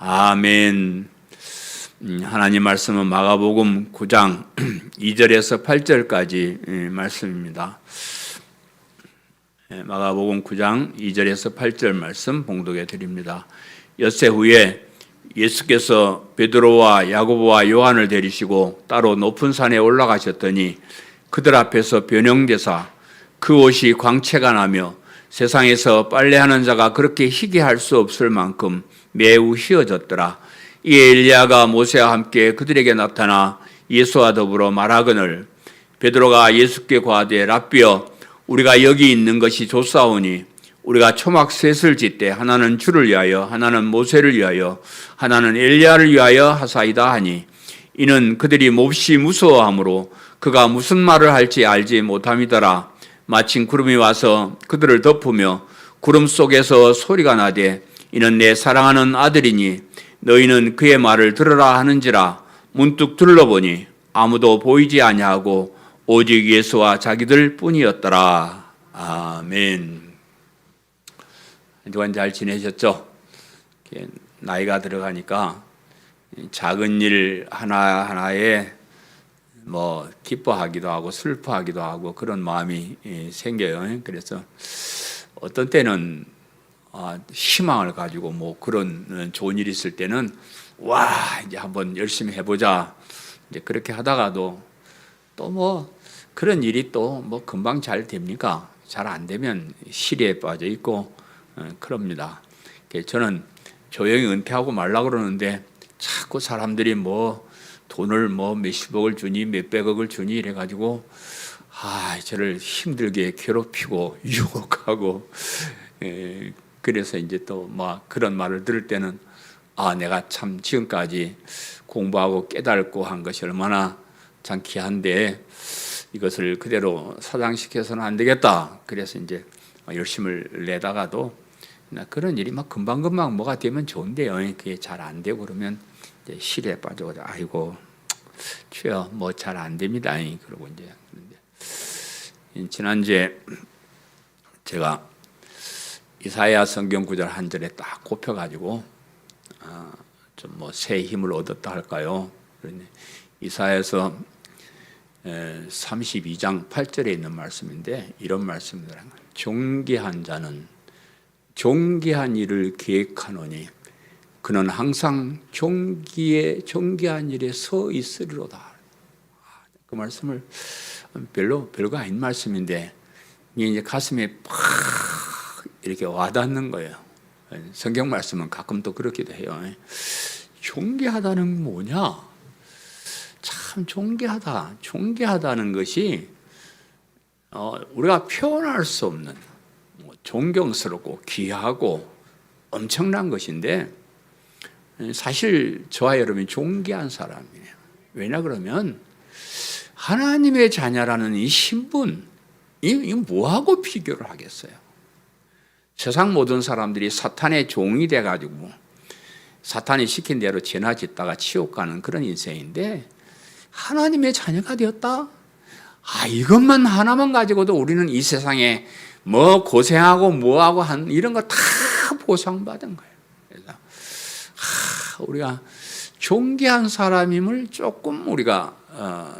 아멘. 하나님 말씀은 마가복음 9장 2절에서 8절까지 말씀입니다. 마가복음 9장 2절에서 8절 말씀 봉독해 드립니다. 엿새 후에 예수께서 베드로와 야고보와 요한을 데리시고 따로 높은 산에 올라가셨더니 그들 앞에서 변형되사 그 옷이 광채가 나며 세상에서 빨래하는 자가 그렇게 희게 할 수 없을 만큼 매우 희어졌더라. 이에 엘리야가 모세와 함께 그들에게 나타나 예수와 더불어 말하거늘 베드로가 예수께 고하되 랍비여 우리가 여기 있는 것이 좋사오니 우리가 초막 셋을 짓되 하나는 주를 위하여 하나는 모세를 위하여 하나는 엘리야를 위하여 하사이다 하니 이는 그들이 몹시 무서워하므로 그가 무슨 말을 할지 알지 못함이더라. 마침 구름이 와서 그들을 덮으며 구름 속에서 소리가 나되 이는 내 사랑하는 아들이니 너희는 그의 말을 들으라 하는지라. 문득 둘러보니 아무도 보이지 아니하고 오직 예수와 자기들 뿐이었더라. 아멘. 한주간 잘 지내셨죠? 나이가 들어가니까 작은 일 하나하나에 기뻐하기도 하고 슬퍼하기도 하고 그런 마음이 생겨요. 그래서 어떤 때는 희망을 가지고 그런 좋은 일이 있을 때는 이제 한번 열심히 해보자. 이제 그렇게 하다가도 또 그런 일이 또 금방 잘 됩니까? 잘 안 되면 시리에 빠져 있고 그럽니다. 저는 조용히 은퇴하고 말라 그러는데 자꾸 사람들이 돈을 몇십억을 주니 몇백억을 주니 이래가지고 저를 힘들게 괴롭히고 유혹하고 그래서 이제 또 그런 말을 들을 때는 내가 참 지금까지 공부하고 깨닫고 한 것이 얼마나 참 귀한데 이것을 그대로 사장시켜서는 안 되겠다. 그래서 이제 열심을 내다가도 그런 일이 금방금방 뭐가 되면 좋은데요. 그게 잘 안 되고 그러면 이제 시리에 빠져가지고 아이고 주여 잘 안 됩니다. 그러고 이제 그런데 지난주에 제가 이사야 성경 구절 한 절에 딱 꼽혀가지고 좀 새 힘을 얻었다 할까요? 그런데 이사야에서 32장 8절에 있는 말씀인데 이런 말씀입니다. 존귀한 자는 존귀한 일을 계획하노니 그는 항상 존귀한 일에 서 있으리로다. 그 말씀을 별거 아닌 말씀인데 이제 가슴에 팍 이렇게 와닿는 거예요. 성경 말씀은 가끔 또 그렇기도 해요. 존귀하다는 뭐냐? 참 존귀하다는 것이 우리가 표현할 수 없는 존경스럽고 귀하고 엄청난 것인데 사실 저와 여러분이 존귀한 사람이에요. 왜냐 그러면 하나님의 자녀라는 이 신분 이 뭐하고 비교를 하겠어요? 세상 모든 사람들이 사탄의 종이 돼가지고 사탄이 시킨 대로 죄나 짓다가 지옥 가는 그런 인생인데 하나님의 자녀가 되었다? 이것만 하나만 가지고도 우리는 이 세상에 고생하고 뭐하고 이런 거 다 보상받은 거예요. 그래서 우리가 존귀한 사람임을 조금 우리가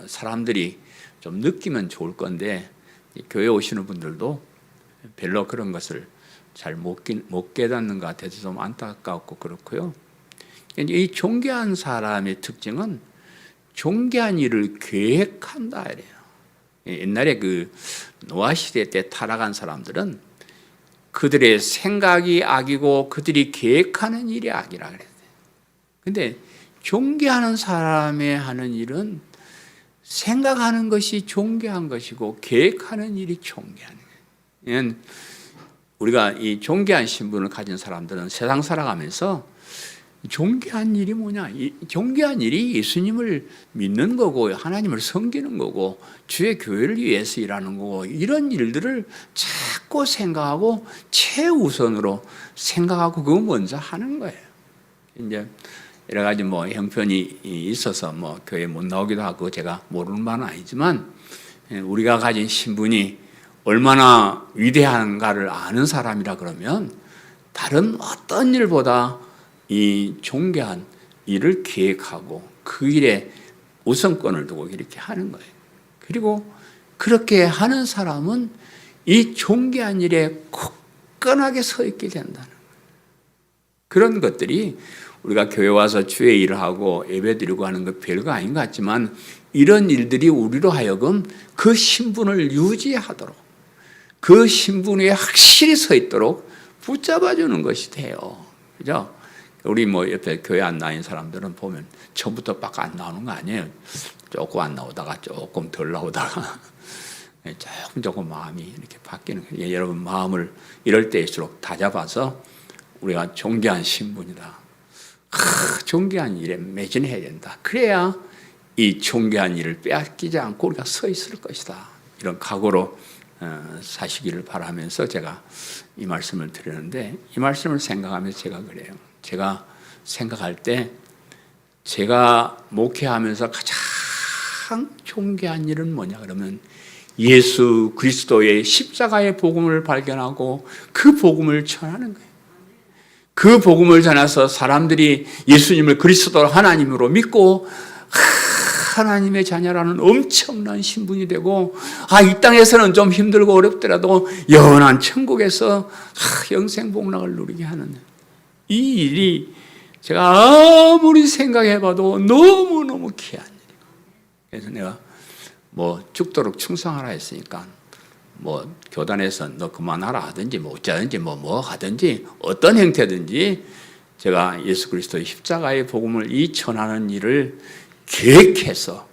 사람들이 좀 느끼면 좋을 건데 교회 오시는 분들도 별로 그런 것을 잘 못 깨닫는 것 같아서 좀 안타깝고 그렇고요. 이 존귀한 사람의 특징은 존귀한 일을 계획한다 이래요. 옛날에 노아 시대 때 타락한 사람들은 그들의 생각이 악이고 그들이 계획하는 일이 악이라 그랬어요. 근데 존귀하는 사람의 하는 일은 생각하는 것이 존귀한 것이고 계획하는 일이 존귀한 거예요. 우리가 이 존귀한 신분을 가진 사람들은 세상 살아가면서 존귀한 일이 뭐냐? 존귀한 일이 예수님을 믿는 거고 하나님을 섬기는 거고 주의 교회를 위해서 일하는 거고 이런 일들을 자꾸 생각하고 최우선으로 생각하고 그거 먼저 하는 거예요. 이제 여러 가지 형편이 있어서 교회 못 나오기도 하고 제가 모르는 바는 아니지만 우리가 가진 신분이 얼마나 위대한가를 아는 사람이라 그러면 다른 어떤 일보다 이 존귀한 일을 계획하고 그 일에 우선권을 두고 이렇게 하는 거예요. 그리고 그렇게 하는 사람은 이 존귀한 일에 굳건하게 서 있게 된다는 거예요. 그런 것들이 우리가 교회 와서 주의 일을 하고 예배 드리고 하는 거 별거 아닌 것 같지만 이런 일들이 우리로 하여금 그 신분을 유지하도록 그 신분에 확실히 서 있도록 붙잡아 주는 것이 돼요. 그죠? 우리 뭐 옆에 교회 안 나온 사람들은 보면 처음부터 막 안 나오는 거 아니에요. 조금 안 나오다가 조금 덜 나오다가 조금 마음이 이렇게 바뀌는 거예요. 여러분 마음을 이럴 때일수록 다잡아서 우리가 존귀한 신분이다. 존귀한 일에 매진해야 된다. 그래야 이 존귀한 일을 빼앗기지 않고 우리가 서 있을 것이다. 이런 각오로 사시기를 바라면서 제가 이 말씀을 드리는데 이 말씀을 생각하면서 제가 그래요. 제가 생각할 때 제가 목회하면서 가장 존귀한 일은 뭐냐 그러면 예수 그리스도의 십자가의 복음을 발견하고 그 복음을 전하는 거예요. 그 복음을 전해서 사람들이 예수님을 그리스도 하나님으로 믿고 하나님의 자녀라는 엄청난 신분이 되고 이 땅에서는 좀 힘들고 어렵더라도 영원한 천국에서 영생복락을 누리게 하는 이 일이 제가 아무리 생각해봐도 너무너무 귀한 일이에요. 그래서 내가 뭐 죽도록 충성하라 했으니까 뭐 교단에서 너 그만하라 하든지 뭐 어쩌든지 뭐 하든지 어떤 형태든지 제가 예수 그리스도의 십자가의 복음을 이 전하는 일을 계획해서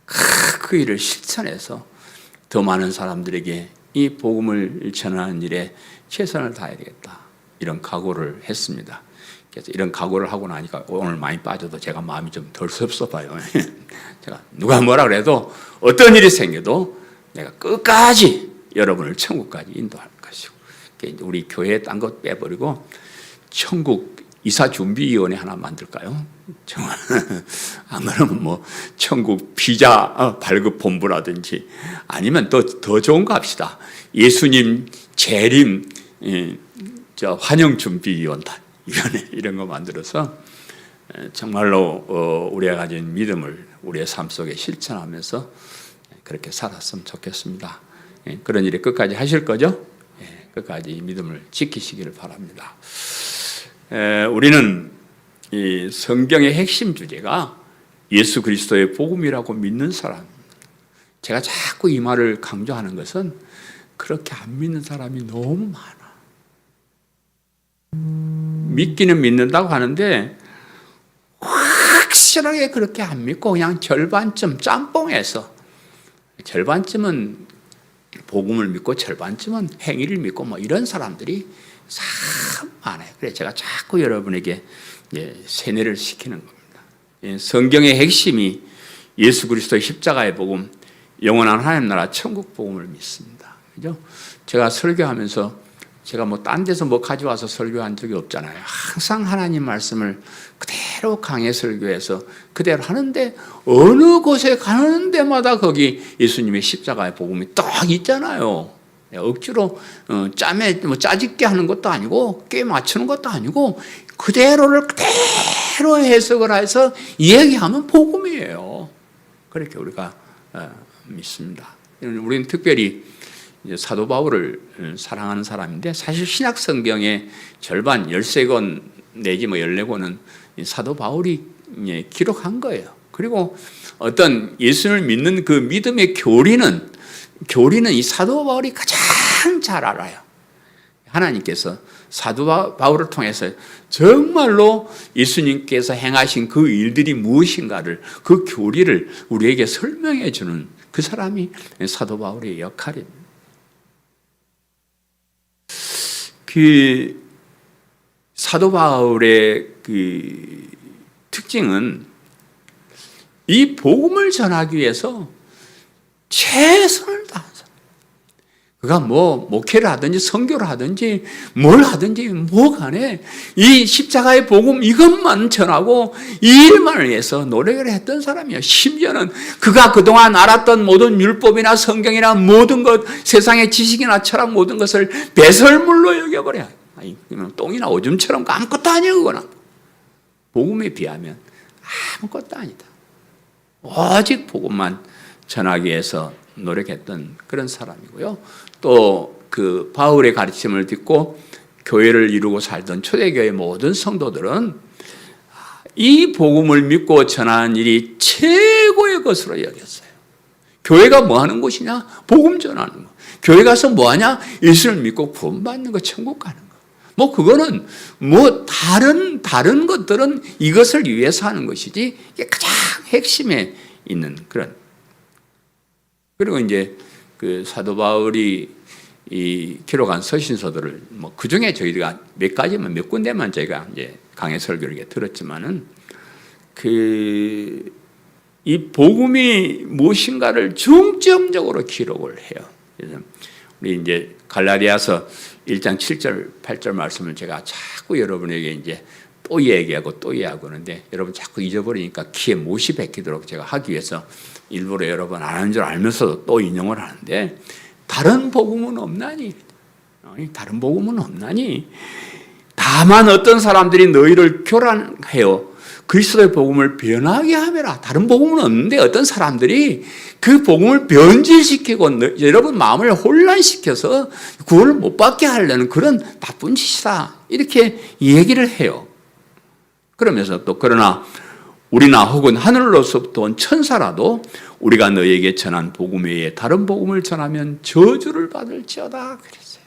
그 일을 실천해서 더 많은 사람들에게 이 복음을 전하는 일에 최선을 다해야 되겠다. 이런 각오를 했습니다. 그래서 이런 각오를 하고 나니까 오늘 많이 빠져도 제가 마음이 좀 덜 섭섭해요. 제가 누가 뭐라 그래도 어떤 일이 생겨도 내가 끝까지 여러분을 천국까지 인도할 것이고 우리 교회에 딴 것 빼버리고 천국 이사준비위원회 하나 만들까요? 정말 안 그러면 뭐 천국 비자 발급본부라든지 아니면 더 좋은 거 합시다. 예수님 재림 환영준비위원단 이런 거 만들어서 정말로 우리가 가진 믿음을 우리의 삶 속에 실천하면서 그렇게 살았으면 좋겠습니다. 그런 일을 끝까지 하실 거죠? 끝까지 믿음을 지키시기를 바랍니다. 우리는 이 성경의 핵심 주제가 예수 그리스도의 복음이라고 믿는 사람. 제가 자꾸 이 말을 강조하는 것은 그렇게 안 믿는 사람이 너무 많아. 믿기는 믿는다고 하는데 확실하게 그렇게 안 믿고 그냥 절반쯤 짬뽕해서 절반쯤은 복음을 믿고 절반쯤은 행위를 믿고 뭐 이런 사람들이 참 많아요. 그래서 제가 자꾸 여러분에게 세뇌를 시키는 겁니다. 성경의 핵심이 예수 그리스도의 십자가의 복음, 영원한 하나님 나라 천국 복음을 믿습니다. 그죠? 제가 설교하면서 제가 뭐 딴 데서 뭐 가져와서 설교한 적이 없잖아요. 항상 하나님 말씀을 그대로 강해 설교해서 그대로 하는데 어느 곳에 가는 데마다 거기 예수님의 십자가의 복음이 딱 있잖아요. 억지로 짬에 뭐 짜집게 하는 것도 아니고 꽤 맞추는 것도 아니고 그대로를 그대로 해석을 해서 이야기하면 복음이에요. 그렇게 우리가 믿습니다. 우리는 특별히 이제 사도 바울을 사랑하는 사람인데 사실 신약 성경의 절반 13권 내지 뭐 14권은 사도 바울이 기록한 거예요. 그리고 어떤 예수를 믿는 그 믿음의 교리는 이 사도 바울이 가장 잘 알아요. 하나님께서 사도 바울을 통해서 정말로 예수님께서 행하신 그 일들이 무엇인가를 그 교리를 우리에게 설명해 주는 그 사람이 사도 바울의 역할입니다. 그 사도 바울의 그 특징은 이 복음을 전하기 위해서 최선을 다해서 그가 뭐 목회를 하든지 선교를 하든지 뭘 하든지 뭐 간에 이 십자가의 복음 이것만 전하고 이 일만을 위해서 노력을 했던 사람이에요. 심지어는 그가 그동안 알았던 모든 율법이나 성경이나 모든 것 세상의 지식이나 철학 모든 것을 배설물로 여겨버려요. 똥이나 오줌처럼 아무것도 아니에요. 그거는 복음에 비하면 아무것도 아니다. 오직 복음만 전하기 위해서 노력했던 그런 사람이고요. 또 그 바울의 가르침을 듣고 교회를 이루고 살던 초대교회 모든 성도들은 이 복음을 믿고 전하는 일이 최고의 것으로 여겼어요. 교회가 뭐 하는 곳이냐? 복음 전하는 거. 교회 가서 뭐 하냐? 예수를 믿고 구원받는 거, 천국 가는 거. 뭐 그거는 뭐 다른 것들은 이것을 위해서 하는 것이지, 이게 가장 핵심에 있는 그런. 그리고 이제 그 사도 바울이 이 기록한 서신서들을 뭐 그 중에 저희가 몇 가지만 몇 군데만 저희가 이제 강해 설교를 이렇게 들었지만은 이 복음이 무엇인가를 중점적으로 기록을 해요. 그래서 우리 이제 갈라디아서 1장 7절 8절 말씀을 제가 자꾸 여러분에게 이제 또 얘기하고 또 이야기하고 하는데 여러분 자꾸 잊어버리니까 귀에 못이 박히도록 제가 하기 위해서 일부러 여러분 안 하는 줄 알면서도 또 인용을 하는데, 다른 복음은 없나니? 다른 복음은 없나니? 다만 어떤 사람들이 너희를 교란해요. 그리스도의 복음을 변하게 하매라. 다른 복음은 없는데 어떤 사람들이 그 복음을 변질시키고 여러분 마음을 혼란시켜서 구원을 못 받게 하려는 그런 나쁜 짓이다. 이렇게 얘기를 해요. 그러면서 또 그러나 우리나 혹은 하늘로서부터 온 천사라도 우리가 너에게 전한 복음 외에 다른 복음을 전하면 저주를 받을지어다 그랬어요.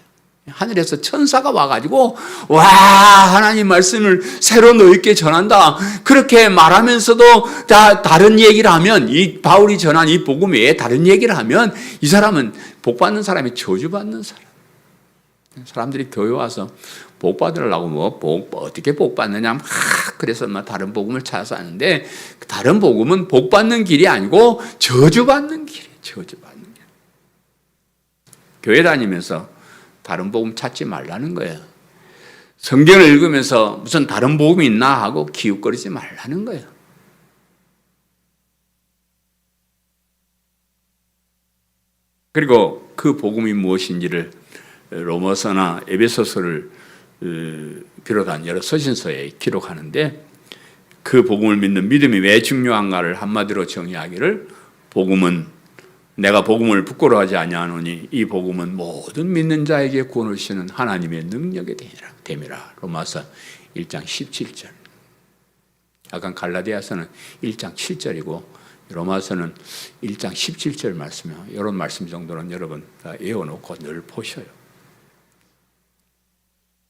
하늘에서 천사가 와가지고 와 하나님 말씀을 새로 너희께 전한다 그렇게 말하면서도 다른 얘기를 하면, 이 바울이 전한 이 복음 외에 다른 얘기를 하면 이 사람은 복받는 사람이 저주받는 사람. 사람들이 교회 와서 복 받으려고 어떻게 복 받느냐, 그래서 다른 복음을 찾아서 하는데, 다른 복음은 복 받는 길이 아니고 저주받는 길이에요. 저주받는 길. 교회 다니면서 다른 복음 찾지 말라는 거예요. 성경을 읽으면서 무슨 다른 복음이 있나 하고 기웃거리지 말라는 거예요. 그리고 그 복음이 무엇인지를 로마서나 에베소서를 비롯한 여러 서신서에 기록하는데, 그 복음을 믿는 믿음이 왜 중요한가를 한마디로 정의하기를, 복음은 내가 복음을 부끄러워하지 아니하노니 이 복음은 모든 믿는 자에게 구원을 주시는 하나님의 능력이 됨이라. 로마서 1장 17절. 약간 갈라디아서는 1장 7절이고 로마서는 1장 17절 말씀이요. 이런 말씀 정도는 여러분 다 외워놓고 늘 보셔요.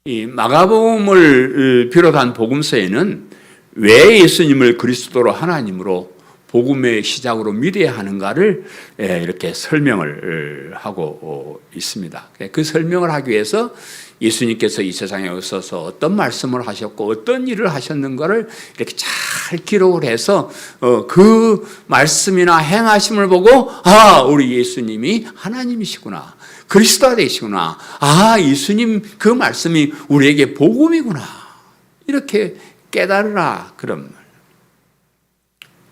이 마가복음을 비롯한 복음서에는 왜 예수님을 그리스도로 하나님으로 복음의 시작으로 믿어야 하는가를 이렇게 설명을 하고 있습니다. 그 설명을 하기 위해서 예수님께서 이 세상에 오셔서 어떤 말씀을 하셨고 어떤 일을 하셨는가를 이렇게 잘 기록을 해서 그 말씀이나 행하심을 보고 우리 예수님이 하나님이시구나, 그리스도가 되시구나, 예수님 그 말씀이 우리에게 복음이구나, 이렇게 깨달으라. 그런 말.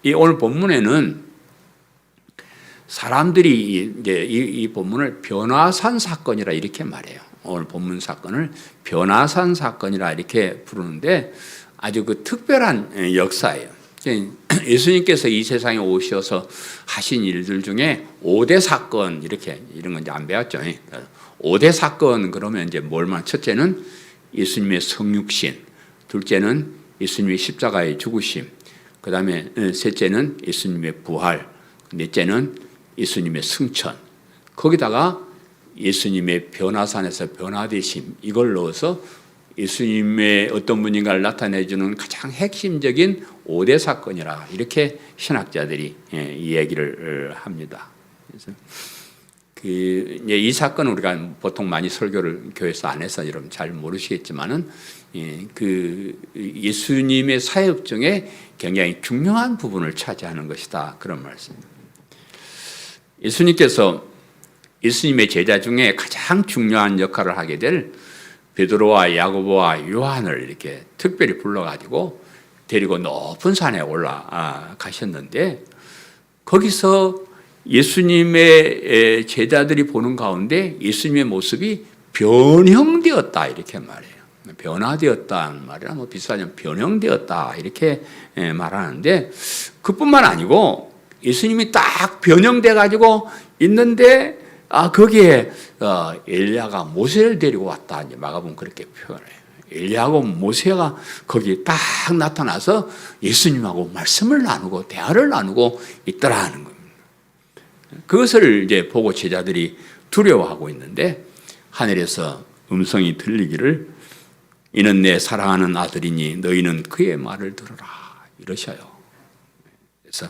이 오늘 본문에는 사람들이 이제 이 본문을 변화산 사건이라 이렇게 말해요. 오늘 본문 사건을 변화산 사건이라 이렇게 부르는데 아주 그 특별한 역사예요. 예수님께서 이 세상에 오셔서 하신 일들 중에 5대 사건 이런 건 이제 안 배웠죠. 5대 사건 그러면 이제 뭘만, 첫째는 예수님의 성육신, 둘째는 예수님의 십자가의 죽으심, 그 다음에 셋째는 예수님의 부활, 넷째는 예수님의 승천, 거기다가 예수님의 변화산에서 변화되심, 이걸 넣어서 예수님의 어떤 분인가를 나타내주는 가장 핵심적인 5대 사건이라 이렇게 신학자들이 이 얘기를 합니다. 그래서 이 사건은 우리가 보통 많이 설교를 교회에서 안 해서 여러분 잘 모르시겠지만은 그 예수님의 사역 중에 굉장히 중요한 부분을 차지하는 것이다, 그런 말씀입니다. 예수님의 제자 중에 가장 중요한 역할을 하게 될 베드로와 야고보와 요한을 이렇게 특별히 불러가지고 데리고 높은 산에 올라가셨는데, 거기서 예수님의 제자들이 보는 가운데 예수님의 모습이 변형되었다, 이렇게 말해요. 변화되었다는 말이나 뭐 비슷하면 변형되었다 이렇게 말하는데, 그뿐만 아니고 예수님이 딱 변형돼 가지고 있는데 거기에 엘리야가 모세를 데리고 왔다, 이제 마가복음 그렇게 표현해요. 엘리야하고 모세가 거기에 딱 나타나서 예수님하고 말씀을 나누고 대화를 나누고 있더라 하는 겁니다. 그것을 이제 보고 제자들이 두려워하고 있는데, 하늘에서 음성이 들리기를 이는 내 사랑하는 아들이니 너희는 그의 말을 들으라 이러셔요. 그래서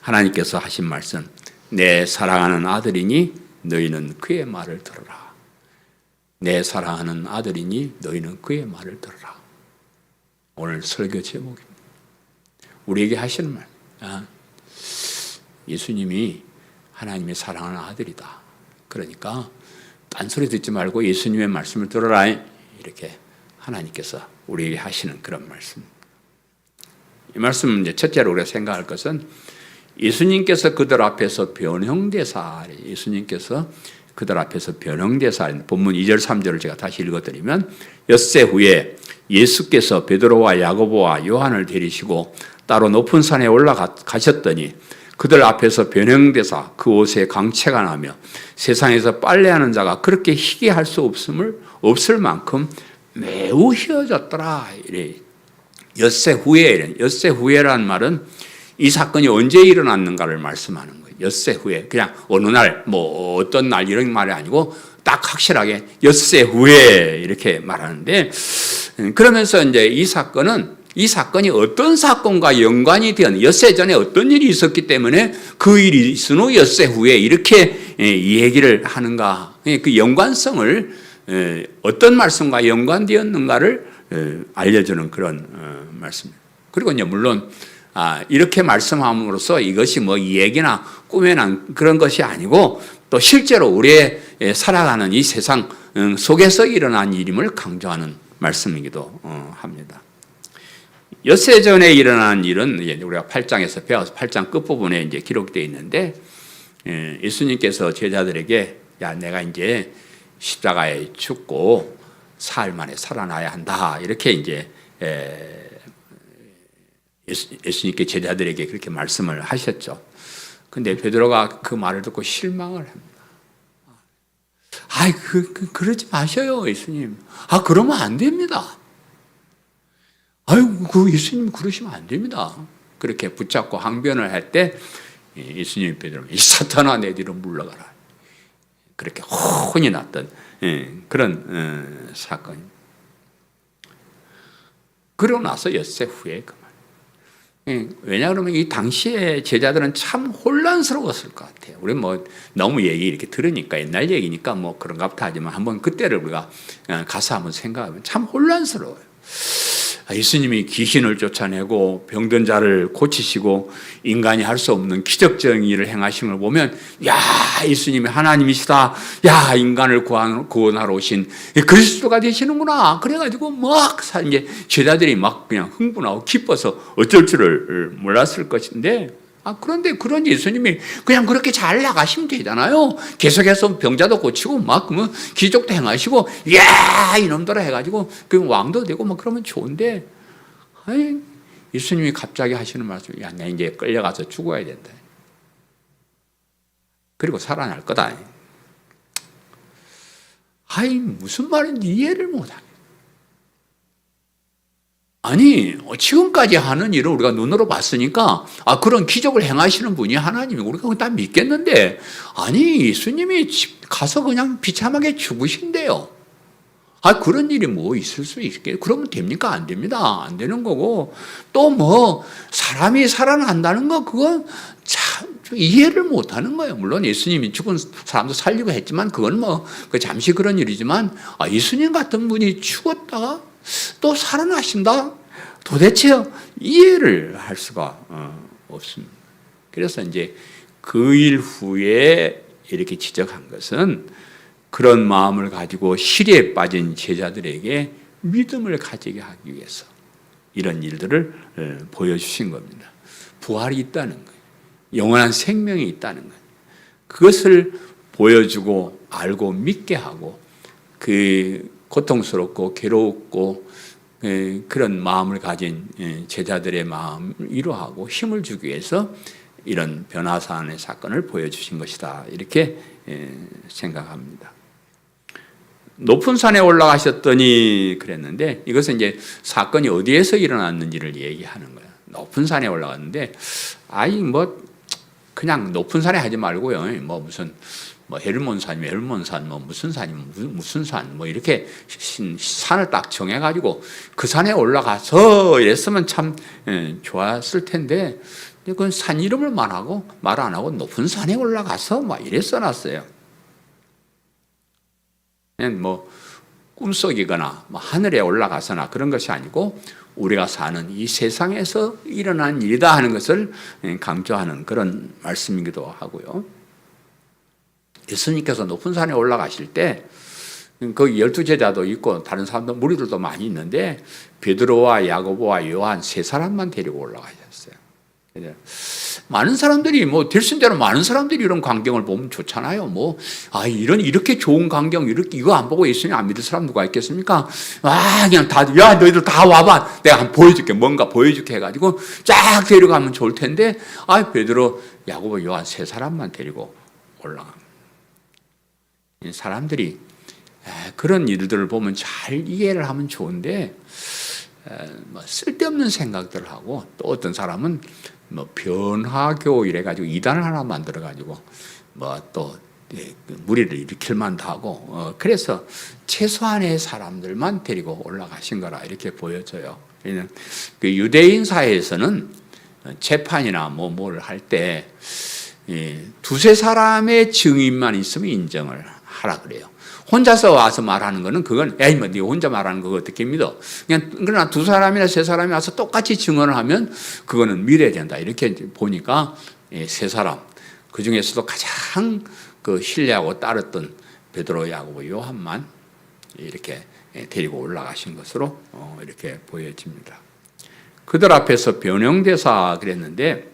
하나님께서 하신 말씀, 내 사랑하는 아들이니 너희는 그의 말을 들으라. 내 사랑하는 아들이니 너희는 그의 말을 들으라. 오늘 설교 제목입니다. 우리에게 하시는 말, 예수님이 하나님의 사랑하는 아들이다. 그러니까 딴소리 듣지 말고 예수님의 말씀을 들어라, 이렇게 하나님께서 우리에게 하시는 그런 말씀. 이 말씀은 이제 첫째로 우리가 생각할 것은, 예수님께서 그들 앞에서 변형되사, 예수님께서 그들 앞에서 변형되사, 본문 2절 3절을 제가 다시 읽어드리면, 엿새 후에 예수께서 베드로와 야고보와 요한을 데리시고 따로 높은 산에 올라가셨더니 그들 앞에서 변형되사 그 옷에 강체가 나며 세상에서 빨래하는 자가 그렇게 희게 할 수 없을 만큼 매우 희어졌더라. 이래. 엿새 후에, 엿새 후에라는 말은 이 사건이 언제 일어났는가를 말씀하는 거예요. 엿새 후에, 그냥 어느 날, 뭐 어떤 날 이런 말이 아니고 딱 확실하게 엿새 후에 이렇게 말하는데, 그러면서 이제 이 사건이 어떤 사건과 연관이 된, 엿새 전에 어떤 일이 있었기 때문에 그 일이 있은 후 엿새 후에 이렇게 이 얘기를 하는가, 그 연관성을 어떤 말씀과 연관되었는가를 알려주는 그런 말씀입니다. 그리고 이제 물론 이렇게 말씀함으로써 이것이 뭐 얘기나 꿈에 난 그런 것이 아니고, 또 실제로 우리의 살아가는 이 세상 속에서 일어난 일임을 강조하는 말씀이기도 합니다. 엿새 전에 일어난 일은 우리가 8장에서 배워서 8장 끝부분에 이제 기록되어 있는데, 예수님께서 제자들에게 내가 이제 십자가에 죽고 사흘 만에 살아나야 한다, 이렇게 이제 예수님께 제자들에게 그렇게 말씀을 하셨죠. 근데 베드로가 그 말을 듣고 실망을 합니다. 그러지 마셔요, 예수님. 그러면 안 됩니다. 예수님 그러시면 안 됩니다. 그렇게 붙잡고 항변을 할 때 예수님이 베드로가 이 사탄아 내 뒤로 물러가라, 그렇게 혼이 났던 그런 사건입니다. 그러고 나서 엿새 후에 그 말. 왜냐 그러면 이 당시에 제자들은 참 혼란스러웠을 것 같아요. 우리 뭐 너무 얘기 이렇게 들으니까 옛날 얘기니까 뭐 그런가 보다 하지만 한번 그때를 우리가 가서 한번 생각하면 참 혼란스러워요. 예수님이 귀신을 쫓아내고 병든 자를 고치시고 인간이 할 수 없는 기적적인 일을 행하신 걸 보면, 예수님이 하나님이시다, 인간을 구원하러 오신 그리스도가 되시는구나. 그래가지고 막 이제 제자들이 막 그냥 흥분하고 기뻐서 어쩔 줄을 몰랐을 것인데, 그런데 그런 예수님이 그냥 그렇게 잘 나가시면 되잖아요. 계속해서 병자도 고치고 막 뭐 기적도 행하시고, 이놈들아 해가지고 그 왕도 되고 막 그러면 좋은데, 예수님이 갑자기 하시는 말씀이, 나 이제 끌려가서 죽어야 된다. 그리고 살아날 거다. 무슨 말인지 이해를 못하겠다. 지금까지 하는 일을 우리가 눈으로 봤으니까, 그런 기적을 행하시는 분이 하나님이 우리가 다 믿겠는데, 예수님이 가서 그냥 비참하게 죽으신대요. 그런 일이 뭐 있을 수 있겠어요? 그러면 됩니까? 안 됩니다. 안 되는 거고, 또 뭐, 사람이 살아난다는 거, 그건 참 이해를 못 하는 거예요. 물론 예수님이 죽은 사람도 살리고 했지만, 그건 뭐, 잠시 그런 일이지만, 예수님 같은 분이 죽었다가 또 살아나신다? 도대체 이해를 할 수가 없습니다. 그래서 이제 그 일 후에 이렇게 지적한 것은, 그런 마음을 가지고 시리에 빠진 제자들에게 믿음을 가지게 하기 위해서 이런 일들을 보여주신 겁니다. 부활이 있다는 거예요. 영원한 생명이 있다는 거예요. 그것을 보여주고 알고 믿게 하고, 그 고통스럽고 괴롭고 그런 마음을 가진 제자들의 마음을 위로하고 힘을 주기 위해서 이런 변화산의 사건을 보여주신 것이다, 이렇게 생각합니다. 높은 산에 올라가셨더니 그랬는데, 이것은 이제 사건이 어디에서 일어났는지를 얘기하는 거예요. 높은 산에 올라갔는데, 그냥 높은 산에 하지 말고요. 무슨 헬몬산이면 헬몬산, 무슨 산이면 무슨 산, 이렇게 산을 딱 정해가지고 그 산에 올라가서 이랬으면 참 좋았을 텐데, 그건 산 이름을 말 안 하고 높은 산에 올라가서 이래 써놨어요. 그냥 꿈속이거나 하늘에 올라가서나 그런 것이 아니고 우리가 사는 이 세상에서 일어난 일이다 하는 것을 강조하는 그런 말씀이기도 하고요. 예수님께서 높은 산에 올라가실 때 거기 12제자도 있고 다른 사람들, 무리들도 많이 있는데 베드로와 야고보와 요한 세 사람만 데리고 올라가셨어요. 많은 사람들이 들순대로 많은 사람들이 이런 광경을 보면 좋잖아요. 이렇게 좋은 광경, 이거 안 보고 예수님 안 믿을 사람 누가 있겠습니까? 그냥 너희들 다 와봐, 내가 한번 보여줄게, 뭔가 보여줄게 해가지고 쫙 데려가면 좋을 텐데, 베드로, 야고보, 요한 세 사람만 데리고 올라갑니다. 사람들이 그런 일들을 보면 잘 이해를 하면 좋은데, 쓸데없는 생각들을 하고, 또 어떤 사람은 변화교 이래가지고 이단을 하나 만들어가지고 또 무리를 일으킬 만도 하고, 그래서 최소한의 사람들만 데리고 올라가신 거라 이렇게 보여져요. 그 유대인 사회에서는 재판이나 뭘 할 때 두세 사람의 증인만 있으면 인정을 하라 그래요. 혼자서 와서 말하는 거는 그건 네가 혼자 말하는 거 어떻게 믿어? 그러나 두 사람이나 세 사람이 와서 똑같이 증언을 하면 그거는 믿어야 된다, 이렇게 보니까 세 사람, 그 중에서도 가장 신뢰하고 따랐던 베드로, 야고보, 요한만 이렇게 데리고 올라가신 것으로 이렇게 보여집니다. 그들 앞에서 변형대사 그랬는데,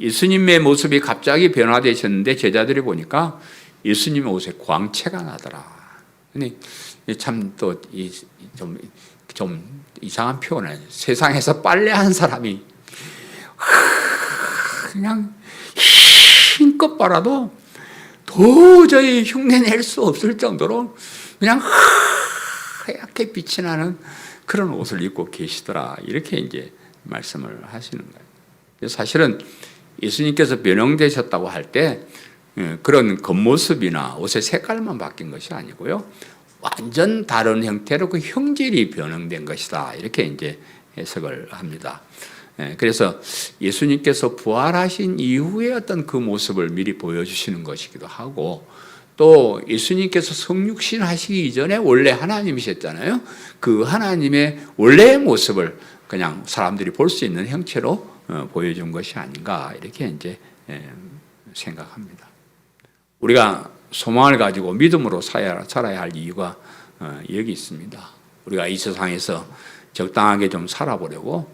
예수님의 모습이 갑자기 변화되셨는데 제자들이 보니까 예수님의 옷에 광채가 나더라. 참 또 좀 이상한 표현을, 세상에서 빨래한 사람이 그냥 힘껏 빨아도 도저히 흉내낼 수 없을 정도로 그냥 하얗게 빛이 나는 그런 옷을 입고 계시더라, 이렇게 이제 말씀을 하시는 거예요. 사실은 예수님께서 변형되셨다고 할 때 그런 겉모습이나 옷의 색깔만 바뀐 것이 아니고요, 완전 다른 형태로 그 형질이 변형된 것이다, 이렇게 이제 해석을 합니다. 그래서 예수님께서 부활하신 이후에 어떤 그 모습을 미리 보여주시는 것이기도 하고, 또 예수님께서 성육신 하시기 이전에 원래 하나님이셨잖아요. 그 하나님의 원래의 모습을 그냥 사람들이 볼 수 있는 형체로 보여준 것이 아닌가, 이렇게 이제 생각합니다. 우리가 소망을 가지고 믿음으로 살아야 할 이유가 여기 있습니다. 우리가 이 세상에서 적당하게 좀 살아보려고,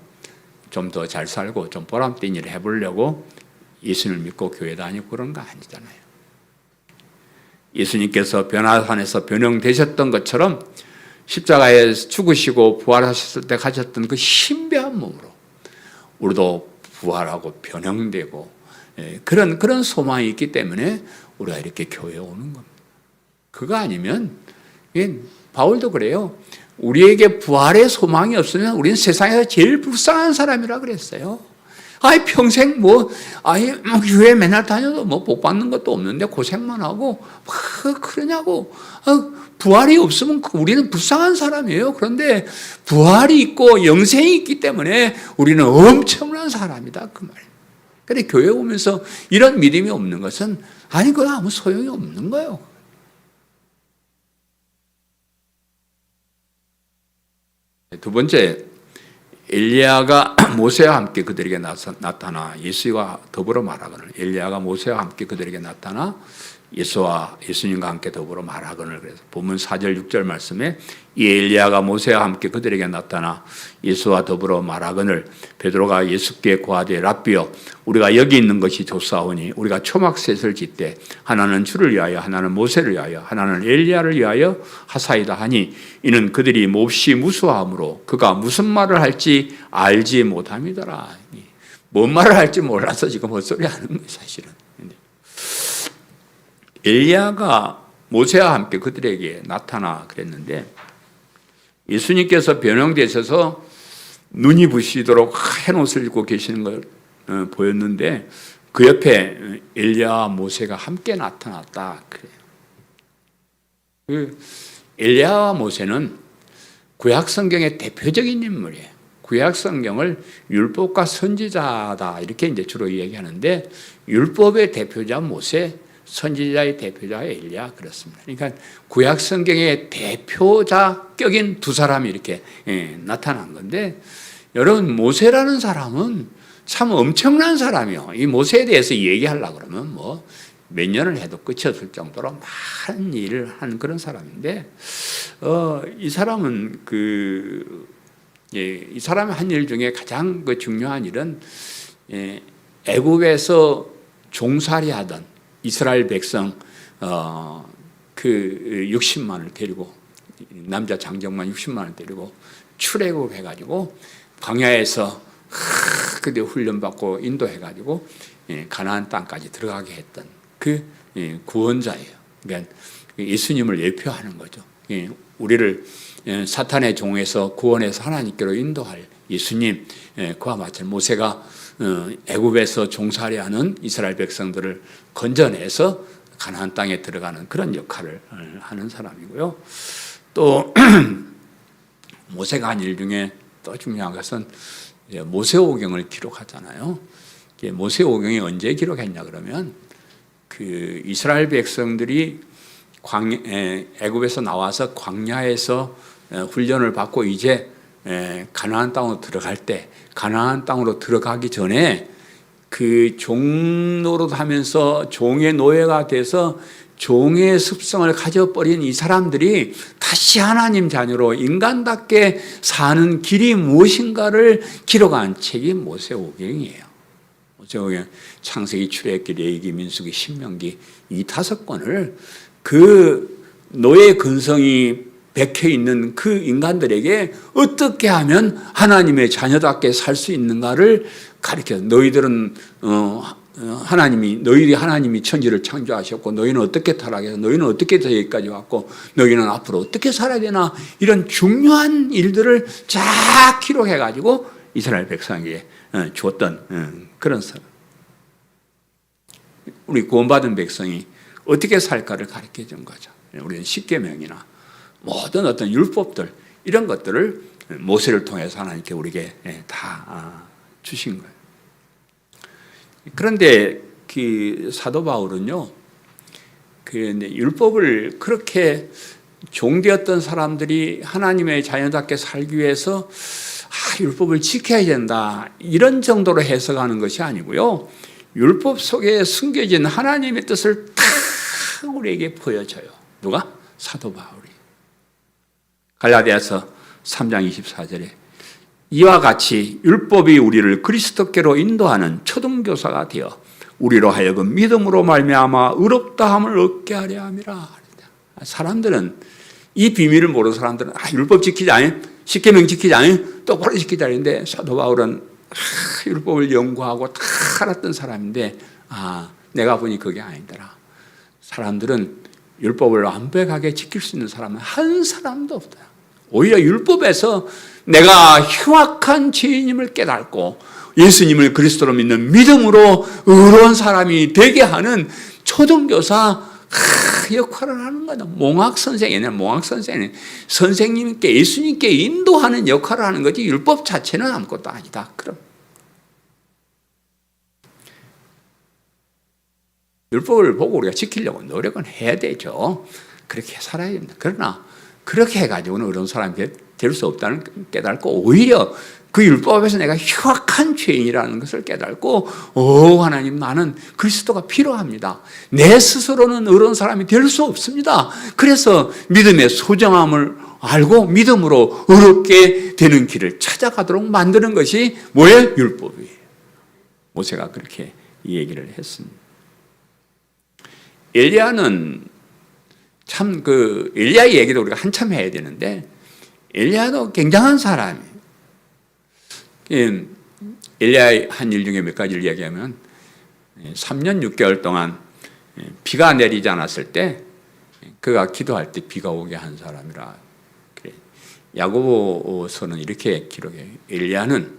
좀 더 잘 살고 좀 보람된 일을 해보려고 예수님을 믿고 교회 다니고 그런 거 아니잖아요. 예수님께서 변화산에서 변형되셨던 것처럼 십자가에 죽으시고 부활하셨을 때 가졌던 그 신비한 몸으로 우리도 부활하고 변형되고 그런 소망이 있기 때문에 우리가 이렇게 교회에 오는 겁니다. 그거 아니면, 바울도 그래요. 우리에게 부활의 소망이 없으면 우리는 세상에서 제일 불쌍한 사람이라 그랬어요. 평생 교회 맨날 다녀도 복 받는 것도 없는데 고생만 하고 그러냐고. 부활이 없으면 우리는 불쌍한 사람이에요. 그런데 부활이 있고 영생이 있기 때문에 우리는 엄청난 사람이다, 그 말이에요. 그런데 교회 오면서 이런 믿음이 없는 것은 그건 아무 소용이 없는 거예요. 두 번째, 엘리야가 모세와 함께 그들에게 나타나 예수와 더불어 말하거늘. 엘리야가 모세와 함께 그들에게 나타나 예수님과 함께 더불어 말하거늘. 그래서 본문 4절 6절 말씀에 이 엘리야가 모세와 함께 그들에게 나타나 예수와 더불어 말하거늘 베드로가 예수께 고하되 랍비여 우리가 여기 있는 것이 좋사오니 우리가 초막셋을 짓되 하나는 주를 위하여 하나는 모세를 위하여 하나는 엘리야를 위하여 하사이다 하니 이는 그들이 몹시 무수함으로 그가 무슨 말을 할지 알지 못함이더라. 뭔 말을 할지 몰라서 지금 헛소리 하는 거예요 사실은. 엘리야가 모세와 함께 그들에게 나타나 그랬는데 예수님께서 변형되셔서 눈이 부시도록 한 옷을 입고 계시는 걸 보였는데 그 옆에 엘리야와 모세가 함께 나타났다 그래요. 그 엘리야와 모세는 구약 성경의 대표적인 인물이에요. 구약 성경을 율법과 선지자다 이렇게 이제 주로 얘기하는데 율법의 대표자 모세, 선지자의 대표자 엘리야 그렇습니다. 그러니까 구약 성경의 대표자격인 두 사람이 이렇게 나타난 건데 여러분 모세라는 사람은 참 엄청난 사람이요. 이 모세에 대해서 얘기하려고 그러면 뭐 몇 년을 해도 끝이 없을 정도로 많은 일을 한 그런 사람인데 이 사람은 이 사람의 한 일 중에 가장 중요한 일은 애굽에서 종살이하던 이스라엘 백성 60만을 데리고 남자 장정만 60만을 데리고 출애굽 해가지고 광야에서 그때 훈련받고 인도해가지고 가나안 땅까지 들어가게 했던 그 구원자예요. 그러니까 예수님을 예표하는 거죠. 우리를 사탄의 종에서 구원해서 하나님께로 인도할 예수님, 그와 마찬가지 모세가 애굽에서 종살이하는 이스라엘 백성들을 건져내서 가나안 땅에 들어가는 그런 역할을 하는 사람이고요. 또 모세가 한 일 중에 또 중요한 것은 모세오경을 기록하잖아요. 모세오경이 언제 기록했냐 그러면 그 이스라엘 백성들이 애굽에서 나와서 광야에서 훈련을 받고 이제 가나안 땅으로 들어갈 때 가나안 땅으로 들어가기 전에 그 종노릇하면서 종의 노예가 돼서 종의 습성을 가져버린 이 사람들이 다시 하나님 자녀로 인간답게 사는 길이 무엇인가를 기록한 책이 모세오경이에요. 모세오경 창세기, 출애굽기, 레위기, 민수기, 신명기 이 5권을 그 노예 근성이 백혀 있는 그 인간들에게 어떻게 하면 하나님의 자녀답게 살 수 있는가를 가르쳐. 너희들은 너희들이 하나님이 천지를 창조하셨고 너희는 어떻게 타락해서 너희는 어떻게 여기까지 왔고 너희는 앞으로 어떻게 살아야 되나 이런 중요한 일들을 쫙 기록해가지고 이스라엘 백성에게 주었던 그런 사람. 우리 구원받은 백성이 어떻게 살까를 가르쳐 준 거죠. 우리는 십계명이나 모든 어떤 율법들 이런 것들을 모세를 통해서 하나님께 우리에게 다 주신 거예요. 그런데 그 사도 바울은요, 율법을 그렇게 종되었던 사람들이 하나님의 자녀답게 살기 위해서 율법을 지켜야 된다 이런 정도로 해석하는 것이 아니고요. 율법 속에 숨겨진 하나님의 뜻을 다 우리에게 보여줘요. 누가? 사도 바울이. 갈라디아서 3장 24절에 이와 같이 율법이 우리를 그리스도께로 인도하는 초등교사가 되어 우리로 하여금 믿음으로 말미암아 의롭다함을 얻게 하려 함이라. 사람들은 이 비밀을 모르는 사람들은 율법 지키자, 십계명 지키자, 똑바로 지키자 했는데 사도 바울은 율법을 연구하고 다 알았던 사람인데 내가 보니 그게 아니더라. 사람들은 율법을 완벽하게 지킬 수 있는 사람은 한 사람도 없다. 오히려 율법에서 내가 흉악한 죄인임을 깨닫고 예수님을 그리스도로 믿는 믿음으로 의로운 사람이 되게 하는 초등교사 역할을 하는 거다. 몽학선생은 선생님께 예수님께 인도하는 역할을 하는 거지 율법 자체는 아무것도 아니다. 그럼 율법을 보고 우리가 지키려고 노력은 해야 되죠. 그렇게 살아야 됩니다. 그러나 그렇게 해가지고는 의로운 사람이 될 수 없다는 깨닫고 오히려 그 율법 앞에서 내가 흉악한 죄인이라는 것을 깨닫고 하나님, 나는 그리스도가 필요합니다. 내 스스로는 의로운 사람이 될 수 없습니다. 그래서 믿음의 소중함을 알고 믿음으로 의롭게 되는 길을 찾아가도록 만드는 것이 뭐예요? 율법이에요. 모세가 그렇게 이 얘기를 했습니다. 엘리야는 참 엘리야의 얘기도 우리가 한참 해야 되는데, 엘리야도 굉장한 사람이에요. 엘리야의 한 일 중에 몇 가지를 이야기하면 3년 6개월 동안 비가 내리지 않았을 때 그가 기도할 때 비가 오게 한 사람이라 그래. 야고보서는 이렇게 기록해요. 엘리야는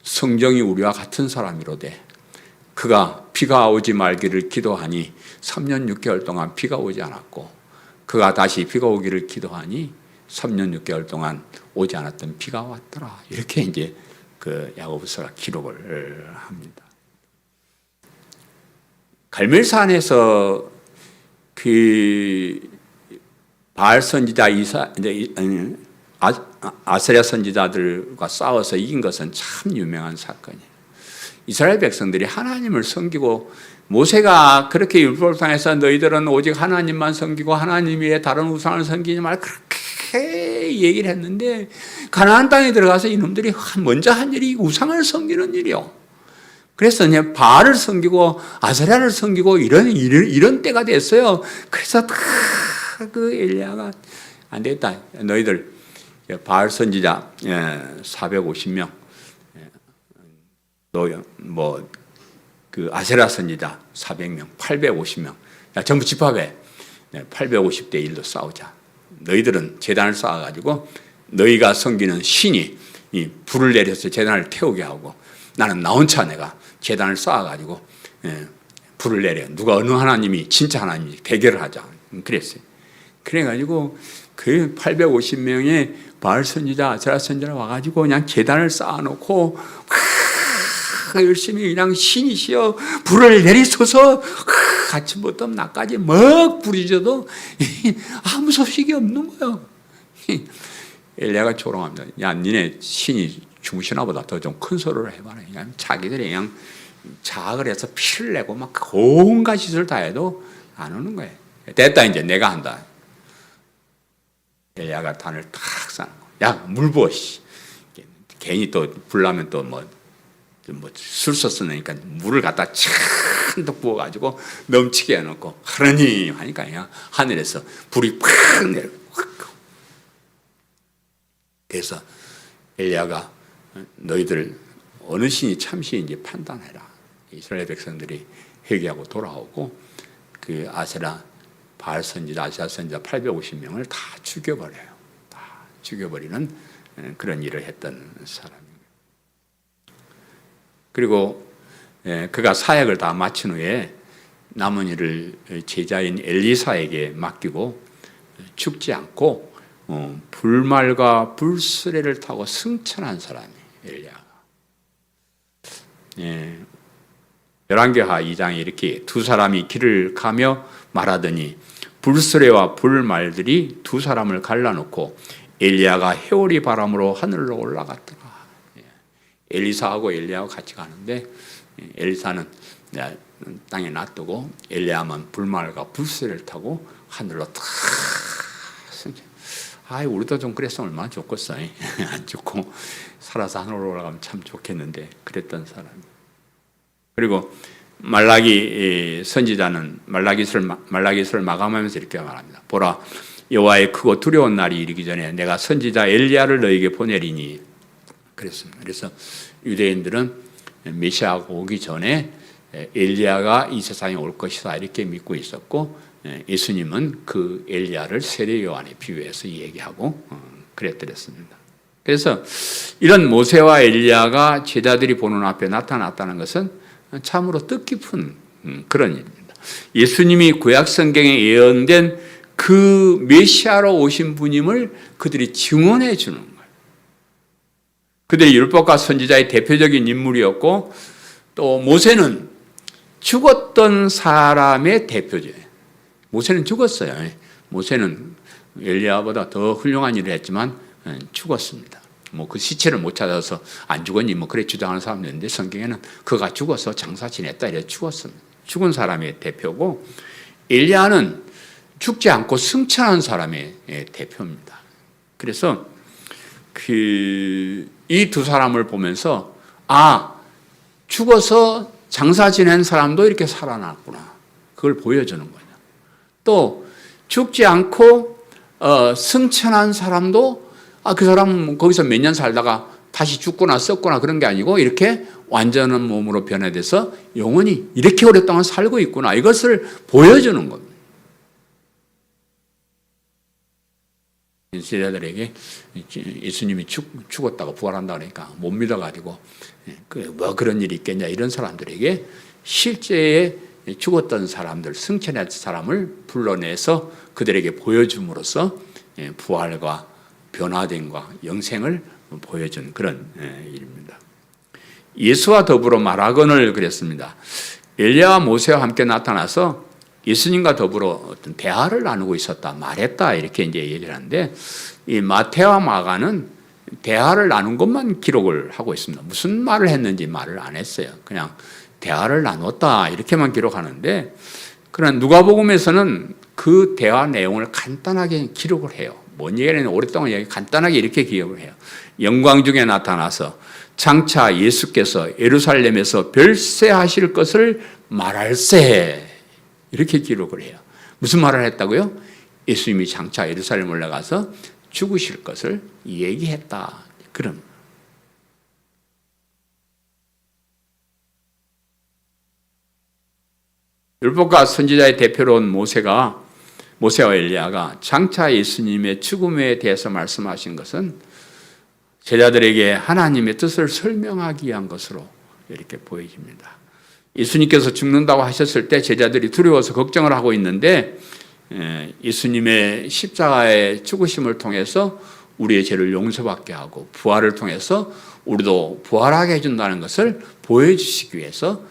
성정이 우리와 같은 사람이로되 그가 비가 오지 말기를 기도하니 3년 6개월 동안 비가 오지 않았고, 그가 다시 비가 오기를 기도하니 3년 6개월 동안 오지 않았던 비가 왔더라. 이렇게 이제 그 야고보서가 기록을 합니다. 갈멜산에서 그 바알 선지자 아세랴 선지자들과 싸워서 이긴 것은 참 유명한 사건이에요. 이스라엘 백성들이 하나님을 섬기고, 모세가 그렇게 율법을 통해서 너희들은 오직 하나님만 섬기고 하나님 외에 다른 우상을 섬기지 말라 그렇게 얘기를 했는데, 가나안 땅에 들어가서 이놈들이 먼저 한 일이 우상을 섬기는 일이요. 그래서 그냥 바알을 섬기고 아세랴를 섬기고 이런 때가 됐어요. 그래서 그 엘리야가 안 되겠다, 너희들 바알 선지자 450명, 그 아세라 선지자 400명, 850명, 야, 전부 집합해. 850대 1로 싸우자. 너희들은 제단을 쌓아가지고 너희가 섬기는 신이 이 불을 내려서 제단을 태우게 하고, 나는 나 혼자 내가 제단을 쌓아가지고 불을 내려. 누가 어느 하나님이 진짜 하나님인지 대결을 하자. 그랬어요. 그래가지고 그 850명의 바알 선지자, 아세라 선지자 와가지고 그냥 제단을 쌓아놓고 열심히 그냥 신이시여 불을 내리소서, 아침부터 낮까지 막 부르짖어도 아무 소식이 없는 거예요. 엘리야가 조롱합니다. 야, 니네 신이 주무시나 보다 더 좀 큰 소리를 해봐라. 그냥 자기들이 그냥 자학을 해서 피를 내고 막 온갖 짓을 다 해도 안 오는 거예요. 됐다, 이제 내가 한다. 엘리야가 단을 탁 쌓는 거. 야, 물 부어. 괜히 또 불나면 또 술 썼으니까 물을 갖다 찬뜩 부어가지고 넘치게 해놓고 하느님 하니까 그냥 하늘에서 불이 팍 내려. 그래서 엘리야가 너희들 어느 신이 참 신인지 판단해라. 이스라엘 백성들이 회개하고 돌아오고 그 아세라 바알 선지자, 아세라 선지자 850명을 다 죽여버려요. 다 죽여버리는 그런 일을 했던 사람입니다. 그리고 그가 사역을 다 마친 후에 남은 일을 제자인 엘리사에게 맡기고 죽지 않고 불말과 불수레를 타고 승천한 사람이 엘리야가. 열왕기하 2장에 이렇게 두 사람이 길을 가며 말하더니 불수레와 불말들이 두 사람을 갈라놓고 엘리야가 해오리 바람으로 하늘로 올라갔더라. 엘리사하고 엘리야하고 같이 가는데 엘리사는 땅에 놔두고 엘리야만 불말과 불수레를 타고 하늘로 탁. 우리도 좀 그랬으면 얼마나 좋겠어. 안 좋고 살아서 하늘로 올라가면 참 좋겠는데 그랬던 사람. 그리고 말라기 선지자는 말라기서를 마감하면서 이렇게 말합니다. 보라, 여호와의 크고 두려운 날이 이르기 전에 내가 선지자 엘리야를 너에게 보내리니. 그랬습니다. 그래서 유대인들은 메시아가 오기 전에 엘리야가 이 세상에 올 것이다 이렇게 믿고 있었고, 예수님은 그 엘리야를 세례 요한에 비유해서 얘기하고 그랬더랬습니다. 그래서 이런 모세와 엘리야가 제자들이 보는 앞에 나타났다는 것은 참으로 뜻깊은 그런 일입니다. 예수님이 구약 성경에 예언된 그 메시아로 오신 분임을 그들이 증언해 주는 거예요. 그들이 율법과 선지자의 대표적인 인물이었고, 또 모세는 죽었던 사람의 대표죠. 모세는 죽었어요. 모세는 엘리야보다 더 훌륭한 일을 했지만 죽었습니다. 뭐 그 시체를 못 찾아서 안 죽었니 뭐 그래 주장하는 사람도 있는데 성경에는 그가 죽어서 장사 지냈다 이래 죽었습니다. 죽은 사람의 대표고 엘리야는 죽지 않고 승천한 사람의 대표입니다. 그래서 이 두 사람을 보면서 죽어서 장사 지낸 사람도 이렇게 살아났구나. 그걸 보여주는 거예요. 또 죽지 않고 승천한 사람도 그 사람 거기서 몇 년 살다가 다시 죽거나 썩거나 그런 게 아니고 이렇게 완전한 몸으로 변화돼서 영원히 이렇게 오랫동안 살고 있구나. 이것을 보여주는 겁니다. 제자들에게 예수님이 죽었다고 부활한다 그러니까 못 믿어가지고 뭐 그런 일이 있겠냐 이런 사람들에게 실제에 죽었던 사람들, 승천했던 사람을 불러내서 그들에게 보여줌으로써 부활과 변화됨과 영생을 보여준 그런 일입니다. 예수와 더불어 말하건을 그랬습니다. 엘리야와 모세와 함께 나타나서 예수님과 더불어 어떤 대화를 나누고 있었다, 말했다 이렇게 이제 얘기를 하는데 이 마태와 마가는 대화를 나눈 것만 기록을 하고 있습니다. 무슨 말을 했는지 말을 안 했어요. 그냥 대화를 나눴다 이렇게만 기록하는데 그러나 누가복음에서는 그 대화 내용을 간단하게 기록을 해요. 뭔 얘기는 오랫동안 간단하게 이렇게 기억을 해요. 영광 중에 나타나서 장차 예수께서 예루살렘에서 별세하실 것을 말할세 이렇게 기록을 해요. 무슨 말을 했다고요? 예수님이 장차 예루살렘 올라가서 죽으실 것을 얘기했다. 그런. 율법과 선지자의 대표로 온 모세와 엘리야가 장차 예수님의 죽음에 대해서 말씀하신 것은 제자들에게 하나님의 뜻을 설명하기 위한 것으로 이렇게 보여집니다. 예수님께서 죽는다고 하셨을 때 제자들이 두려워서 걱정을 하고 있는데 예수님의 십자가의 죽으심을 통해서 우리의 죄를 용서받게 하고 부활을 통해서 우리도 부활하게 해준다는 것을 보여주시기 위해서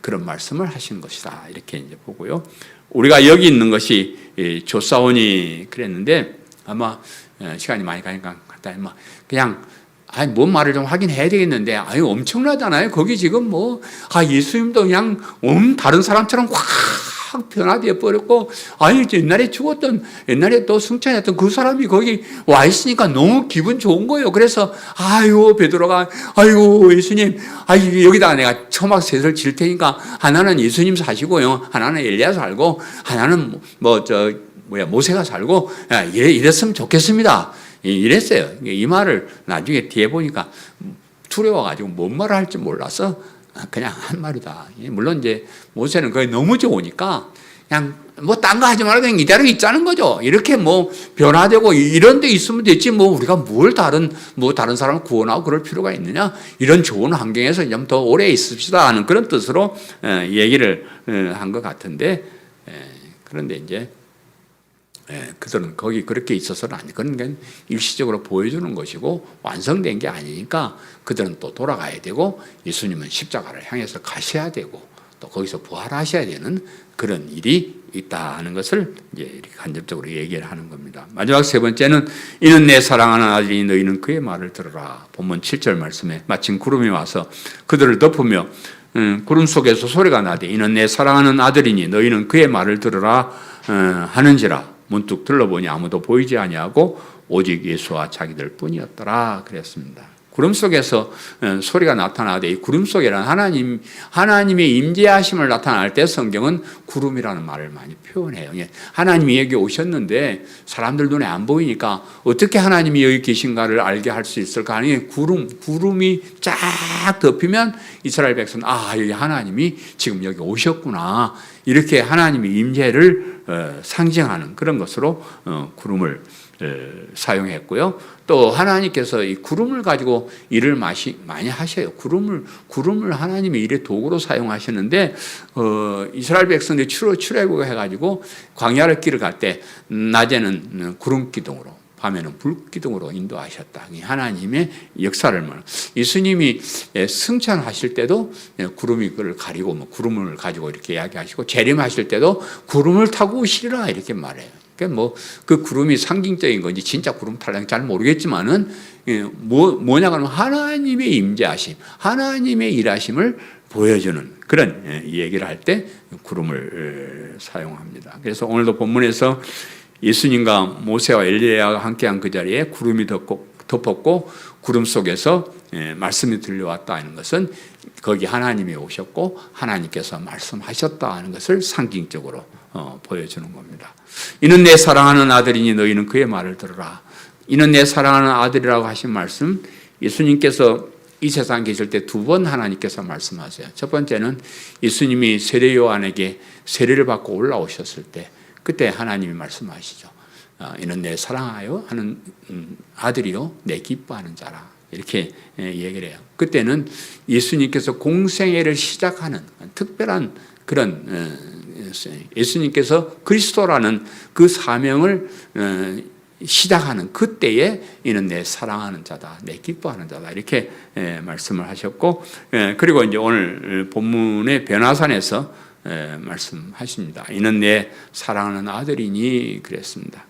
그런 말씀을 하신 것이다 이렇게 이제 보고요. 우리가 여기 있는 것이 조사원이 그랬는데 아마 시간이 많이 가니까 그냥 뭔 말을 좀 하긴 해야 되겠는데 엄청나잖아요. 거기 지금 예수님도 그냥 다른 사람처럼 확 변화되어 버렸고 옛날에 또 승천했던 그 사람이 거기 와 있으니까 너무 기분 좋은 거예요. 그래서 베드로가 예수님 여기다가 내가 초막셋을 질 테니까 하나는 예수님 사시고요, 하나는 엘리야 살고 하나는 모세가 살고 이랬으면 좋겠습니다. 이랬어요. 이 말을 나중에 뒤에 보니까 두려워가지고 뭔 말을 할지 몰라서 그냥 한 말이다. 물론 이제 모세는 그게 너무 좋으니까 그냥 딴 거 하지 말고 그냥 이대로 있자는 거죠. 이렇게 변화되고 이런 데 있으면 됐지 우리가 뭘 다른 사람을 구원하고 그럴 필요가 있느냐. 이런 좋은 환경에서 좀 더 오래 있읍시다 하는 그런 뜻으로 얘기를 한 것 같은데 그런데 이제 그들은 거기 그렇게 있어서는 그런 게 일시적으로 보여주는 것이고 완성된 게 아니니까 그들은 또 돌아가야 되고 예수님은 십자가를 향해서 가셔야 되고 또 거기서 부활하셔야 되는 그런 일이 있다 하는 것을 이제 이렇게 간접적으로 얘기를 하는 겁니다. 마지막 세 번째는 이는 내 사랑하는 아들이 너희는 그의 말을 들으라. 본문 7절 말씀에 마침 구름이 와서 그들을 덮으며 구름 속에서 소리가 나되 이는 내 사랑하는 아들이니 너희는 그의 말을 들으라 하는지라. 문득 둘러보니 아무도 보이지 아니하고 오직 예수와 자기들 뿐이었더라 그랬습니다. 구름 속에서 소리가 나타나되 이 구름 속에는 하나님의 임재하심을 나타날 때 성경은 구름이라는 말을 많이 표현해요. 하나님이 여기 오셨는데 사람들 눈에 안 보이니까 어떻게 하나님이 여기 계신가를 알게 할 수 있을까 하니 구름이 쫙 덮이면 이스라엘 백성은 여기 하나님이 지금 여기 오셨구나 이렇게 하나님의 임재를 상징하는 그런 것으로 구름을 사용했고요. 또 하나님께서 이 구름을 가지고 일을 많이 하셔요. 구름을 하나님의 일의 도구로 사용하시는데 이스라엘 백성들이 출애굽을 해가지고 광야를 길을 갈 때 낮에는 구름 기둥으로 밤에는 불 기둥으로 인도하셨다. 하나님의 역사를 예수님이 승천하실 때도 구름이 그를 가리고 구름을 가지고 이렇게 이야기하시고 재림하실 때도 구름을 타고 오시리라 이렇게 말해요. 그러니까 뭐 그 구름이 상징적인 건지 진짜 구름 탈랑 잘 모르겠지만은 뭐냐 하면 하나님의 임재하심, 하나님의 일하심을 보여주는 그런 얘기를 할 때 구름을 사용합니다. 그래서 오늘도 본문에서 예수님과 모세와 엘리야가 함께한 그 자리에 구름이 덮었고 구름 속에서 말씀이 들려왔다 하는 것은 거기 하나님이 오셨고 하나님께서 말씀하셨다 하는 것을 상징적으로 보여주는 겁니다. 이는 내 사랑하는 아들이니 너희는 그의 말을 들으라. 이는 내 사랑하는 아들이라고 하신 말씀, 예수님께서 이 세상 계실 때 두 번 하나님께서 말씀하세요. 첫 번째는 예수님이 세례 요한에게 세례를 받고 올라오셨을 때 그때 하나님이 말씀하시죠. 이는 내 사랑하여 하는 아들이요 내 기뻐하는 자라. 이렇게 얘기를 해요. 그때는 예수님께서 공생애를 시작하는 특별한 그런 예수님께서 그리스도라는 그 사명을 시작하는 그때에 이는 내 사랑하는 자다, 내 기뻐하는 자다 이렇게 말씀을 하셨고, 그리고 이제 오늘 본문의 변화산에서 말씀하십니다. 이는 내 사랑하는 아들이니 그랬습니다.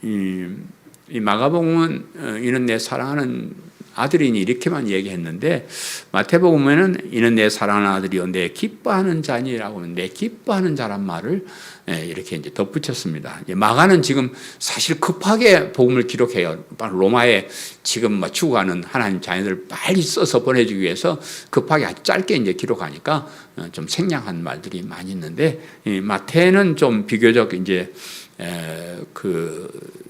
이 마가복음은 이는 내 사랑하는 아들이니 이렇게만 얘기했는데 마태복음에는 이는 내 사랑하는 아들이요 내 기뻐하는 자니라고 하면 내 기뻐하는 자란 말을 이렇게 이제 덧붙였습니다. 마가는 지금 사실 급하게 복음을 기록해요. 로마에 지금 죽어가는 하나님 자녀들 빨리 써서 보내주기 위해서 급하게 아주 짧게 이제 기록하니까 좀 생략한 말들이 많이 있는데 마태는 좀 비교적 이제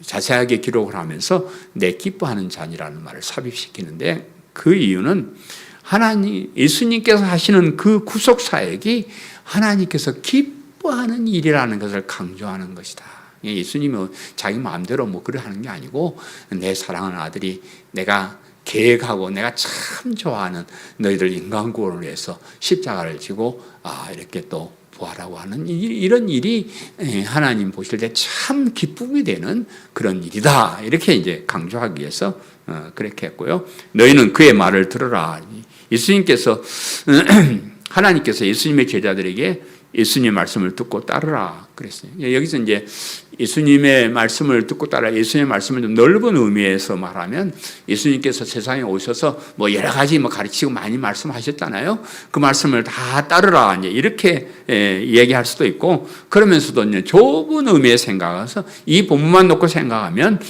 자세하게 기록을 하면서 내 기뻐하는 자니라는 말을 삽입시키는데 그 이유는 하나님 예수님께서 하시는 그 구속 사역이 하나님께서 기뻐하는 일이라는 것을 강조하는 것이다. 예수님은 자기 마음대로 뭐 그래 하는 게 아니고 내 사랑하는 아들이 내가 계획하고 내가 참 좋아하는 너희들 인간 구원을 위해서 십자가를 지고 이렇게 또 부활하고 하는 이런 일이 하나님 보실 때 참 기쁨이 되는 그런 일이다. 이렇게 이제 강조하기 위해서 그렇게 했고요. 너희는 그의 말을 들으라. 예수님께서 하나님께서 예수님의 제자들에게 예수님의 말씀을 듣고 따르라 그랬어요. 여기서 이제 예수님의 말씀을 듣고 따라 예수님의 말씀을 좀 넓은 의미에서 말하면 예수님께서 세상에 오셔서 뭐 여러 가지 뭐 가르치고 많이 말씀하셨잖아요. 그 말씀을 다 따르라 이제 이렇게 얘기할 수도 있고 그러면서도 이제 좁은 의미의 생각해서 이 본문만 놓고 생각하면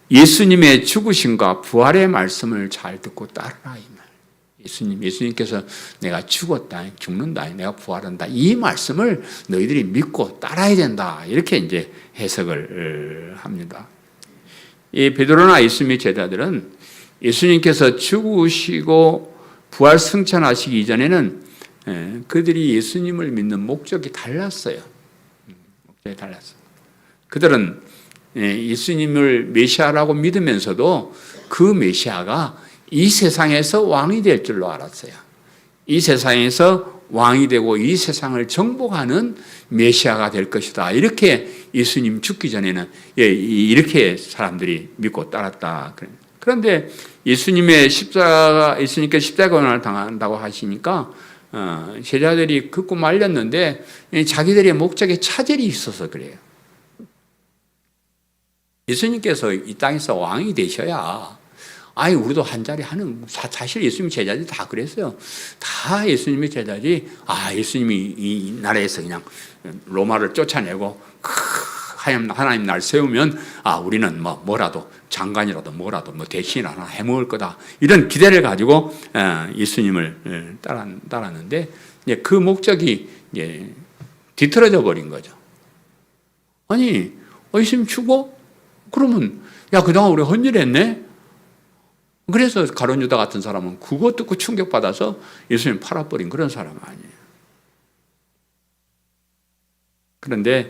예수님의 죽으심과 부활의 말씀을 잘 듣고 따르라 이 말. 예수님께서 내가 죽었다, 죽는다, 내가 부활한다 이 말씀을 너희들이 믿고 따라야 된다 이렇게 이제 해석을 합니다. 이 베드로나 예수님의 제자들은 예수님께서 죽으시고 부활 승천하시기 이전에는 그들이 예수님을 믿는 목적이 달랐어요. 목적이 달랐어요. 그들은 예수님을 메시아라고 믿으면서도 그 메시아가 이 세상에서 왕이 될 줄로 알았어요. 이 세상에서 왕이 되고 이 세상을 정복하는 메시아가 될 것이다. 이렇게 예수님 죽기 전에는 이렇게 사람들이 믿고 따랐다. 그런데 예수님께서 십자가를 당한다고 하시니까 제자들이 듣고 말렸는데 자기들의 목적에 차질이 있어서 그래요. 예수님께서 이 땅에서 왕이 되셔야 우리도 한 자리 하는, 사실 예수님의 제자들이 다 그랬어요. 다 예수님의 제자들이, 예수님이 이 나라에서 그냥 로마를 쫓아내고, 하나님 날 세우면, 우리는 뭐라도, 장관이라도 뭐라도, 대신 하나 해먹을 거다. 이런 기대를 가지고, 예수님을 따랐는데, 그 목적이, 뒤틀어져 버린 거죠. 예수님 죽어? 그러면, 그동안 우리 헌일했네? 그래서 가룟 유다 같은 사람은 그거 듣고 충격받아서 예수님 팔아버린 그런 사람 아니에요. 그런데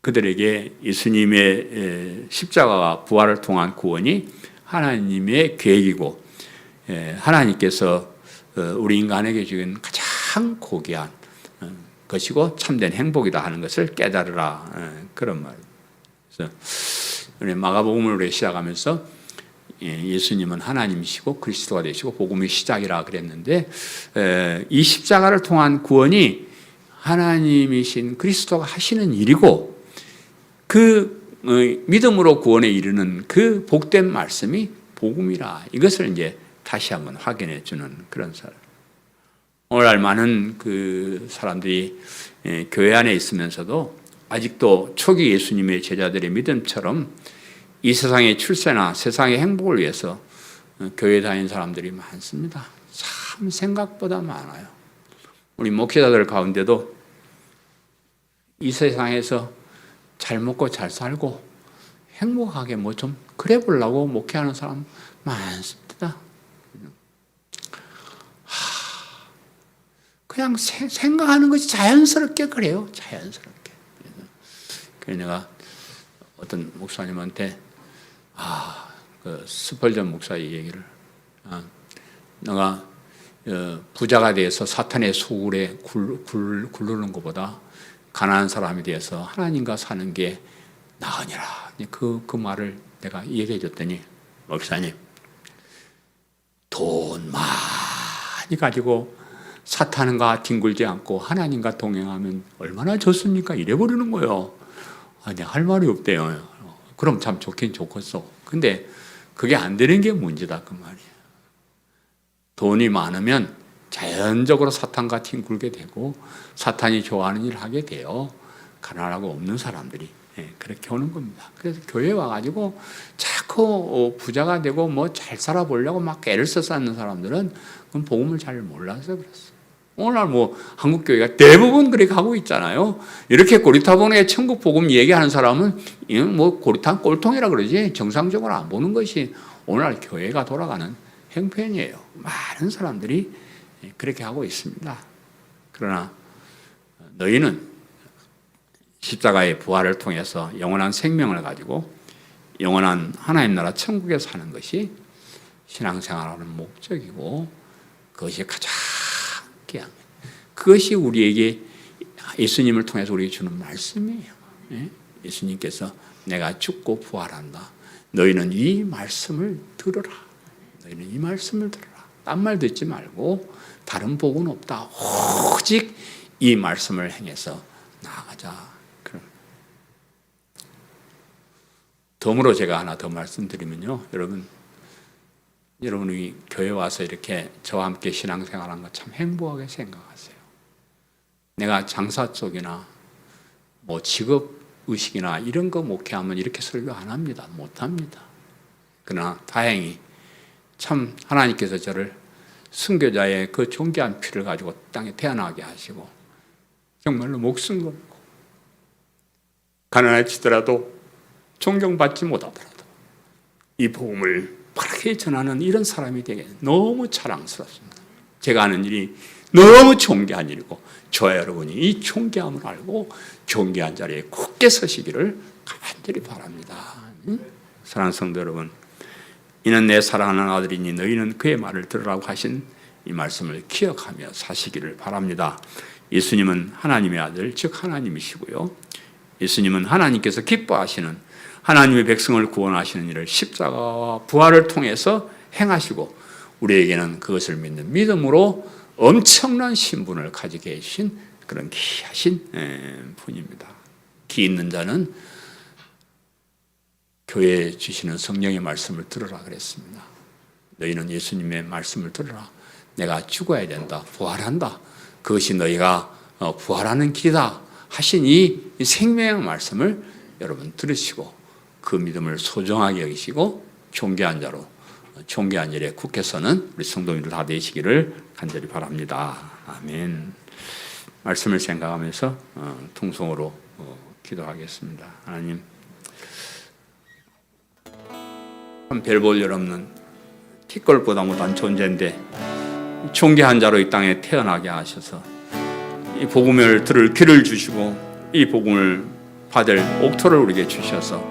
그들에게 예수님의 십자가와 부활을 통한 구원이 하나님의 계획이고 하나님께서 우리 인간에게 주신 가장 고귀한 것이고 참된 행복이다 하는 것을 깨달으라 그런 말이에요. 그래서 마가복음을 시작하면서 예수님은 하나님이시고 그리스도가 되시고 복음의 시작이라 그랬는데 이 십자가를 통한 구원이 하나님이신 그리스도가 하시는 일이고 그 믿음으로 구원에 이르는 그 복된 말씀이 복음이라, 이것을 이제 다시 한번 확인해 주는 그런 사람. 오늘날 많은 그 사람들이 교회 안에 있으면서도 아직도 초기 예수님의 제자들의 믿음처럼 이 세상의 출세나 세상의 행복을 위해서 교회 다니는 사람들이 많습니다. 참 생각보다 많아요. 우리 목회자들 가운데도 이 세상에서 잘 먹고 잘 살고 행복하게 뭐 좀 그래 보려고 목회하는 사람 많습니다. 그냥 생각하는 것이 자연스럽게 그래요. 자연스럽게. 그래서 내가 어떤 목사님한테 그 스펄전 목사의 얘기를 내가 부자가 돼서 사탄의 소굴에 굴르는 것보다 가난한 사람이 돼서 하나님과 사는 게 나으니라. 그 말을 내가 얘기해 줬더니, 목사님, 돈 많이 가지고 사탄과 뒹굴지 않고 하나님과 동행하면 얼마나 좋습니까? 이래 버리는 거예요. 아니, 할 말이 없대요. 그럼 참 좋긴 좋겠어. 근데 그게 안 되는 게 문제다, 그 말이에요. 돈이 많으면 자연적으로 사탄과 뒹굴게 되고 사탄이 좋아하는 일을 하게 돼요. 가난하고 없는 사람들이 그렇게 오는 겁니다. 그래서 교회 와가지고 자꾸 부자가 되고 뭐 잘 살아보려고 막 애를 써서 사람들은 그건 복음을 잘 몰라서 그렇습니다. 오늘날 뭐 한국 교회가 대부분 그렇게 하고 있잖아요. 이렇게 고리타분하게 천국 복음 얘기하는 사람은 뭐 고리탄 꼴통이라 그러지 정상적으로 안 보는 것이 오늘날 교회가 돌아가는 형편이에요. 많은 사람들이 그렇게 하고 있습니다. 그러나 너희는 십자가의 부활을 통해서 영원한 생명을 가지고 영원한 하나님 나라 천국에 사는 것이 신앙생활하는 목적이고 그것이 가장 귀한 거예요. 그것이 우리에게 예수님을 통해서 우리에게 주는 말씀이에요. 예수님께서 내가 죽고 부활한다. 너희는 이 말씀을 들으라. 너희는 이 말씀을 들으라. 딴 말 듣지 말고 다른 복은 없다. 오직 이 말씀을 행해서 나아가자. 그럼 덤으로 제가 하나 더 말씀드리면요, 여러분이 교회 와서 이렇게 저와 함께 신앙생활하는 거 참 행복하게 생각하세요. 내가 장사 쪽이나 뭐 직업 의식이나 이런 거 목회하면 이렇게 설교 안 합니다. 못 합니다. 그러나 다행히 참 하나님께서 저를 순교자의 그 존귀한 피를 가지고 땅에 태어나게 하시고 정말로 목숨 걸고 가난할지더라도 존경받지 못하더라도 이 복음을 바르게 전하는 이런 사람이 되게 너무 자랑스럽습니다. 제가 하는 일이 너무 존귀한 일이고 저와 여러분이 이 존귀함을 알고 존귀한 자리에 굳게 서시기를 간절히 바랍니다. 사랑하는 성도 여러분, 이는 내 사랑하는 아들이니 너희는 그의 말을 들으라고 하신 이 말씀을 기억하며 사시기를 바랍니다. 예수님은 하나님의 아들, 즉 하나님이시고요. 예수님은 하나님께서 기뻐하시는 하나님의 백성을 구원하시는 일을 십자가와 부활을 통해서 행하시고 우리에게는 그것을 믿는 믿음으로 엄청난 신분을 가지게 해주신 그런 귀하신 분입니다. 귀 있는 자는 교회에 주시는 성령의 말씀을 들으라 그랬습니다. 너희는 예수님의 말씀을 들으라. 내가 죽어야 된다. 부활한다. 그것이 너희가 부활하는 길이다 하신 이 생명의 말씀을 여러분 들으시고 그 믿음을 소중하게 여기시고 존귀한 자로 존귀한 일에 굳게 서는 우리 성도님들 다 되시기를 간절히 바랍니다. 아멘. 말씀을 생각하면서 통성으로 기도하겠습니다. 하나님, 별 볼 일 없는 티끌보다 못한 존재인데 존귀한 자로 이 땅에 태어나게 하셔서 이 복음을 들을 귀를 주시고 이 복음을 받을 옥토를 우리에게 주셔서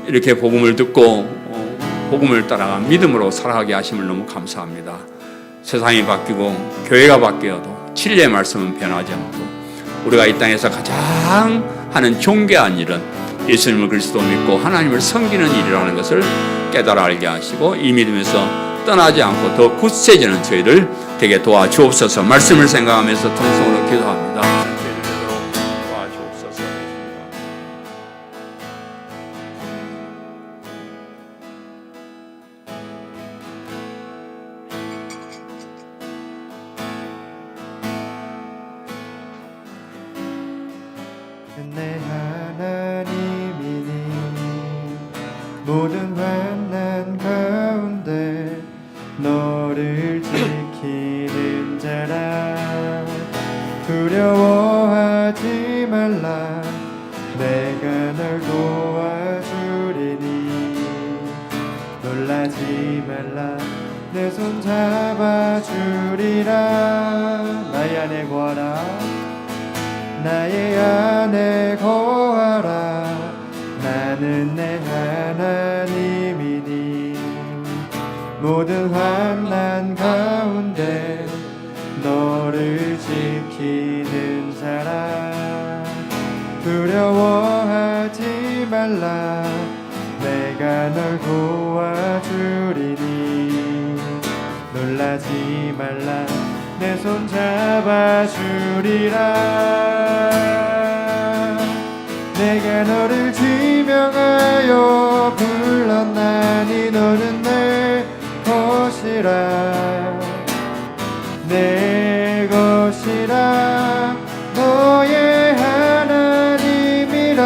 이렇게 복음을 듣고 복음을 따라가 믿음으로 살아가게 하심을 너무 감사합니다. 세상이 바뀌고 교회가 바뀌어도 진리의 말씀은 변하지 않고 우리가 이 땅에서 가장 하는 존귀한 일은 예수님을 그리스도 믿고 하나님을 섬기는 일이라는 것을 깨달아 알게 하시고 이 믿음에서 떠나지 않고 더 굳세지는 저희들 되게 도와주옵소서. 말씀을 생각하면서 통성으로 기도합니다. 내 하나님이니 모든 환난 가운데 너를 지키는 자라. 두려워하지 말라 내가 널 도와주리니 놀라지 말라 내 손 잡아주리라. 나의 안에 거하라 나의 안에 거하라 나는 내 하나님이니 모든 환난 가운데 너를 지키는 자라. 두려워하지 말라 내가 널 도와주리니 놀라지 말라 내 손 잡아주리라. 내가 너를 지명하여 불렀나니 너는 내 것이라 내 것이라 너의 하나님이라.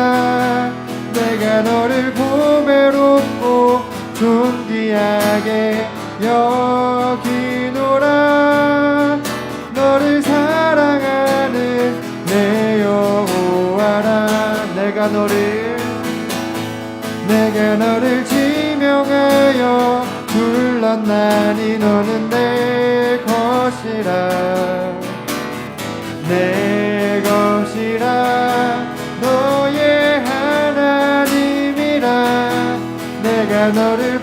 내가 너를 보배롭고 존귀하게 여기노라. 너를 사랑하는 내 여호와라. 내가 너를 지명하여 불렀나니 너는 내 것이라 내 것이라 너의 하나님이라. 내가 너를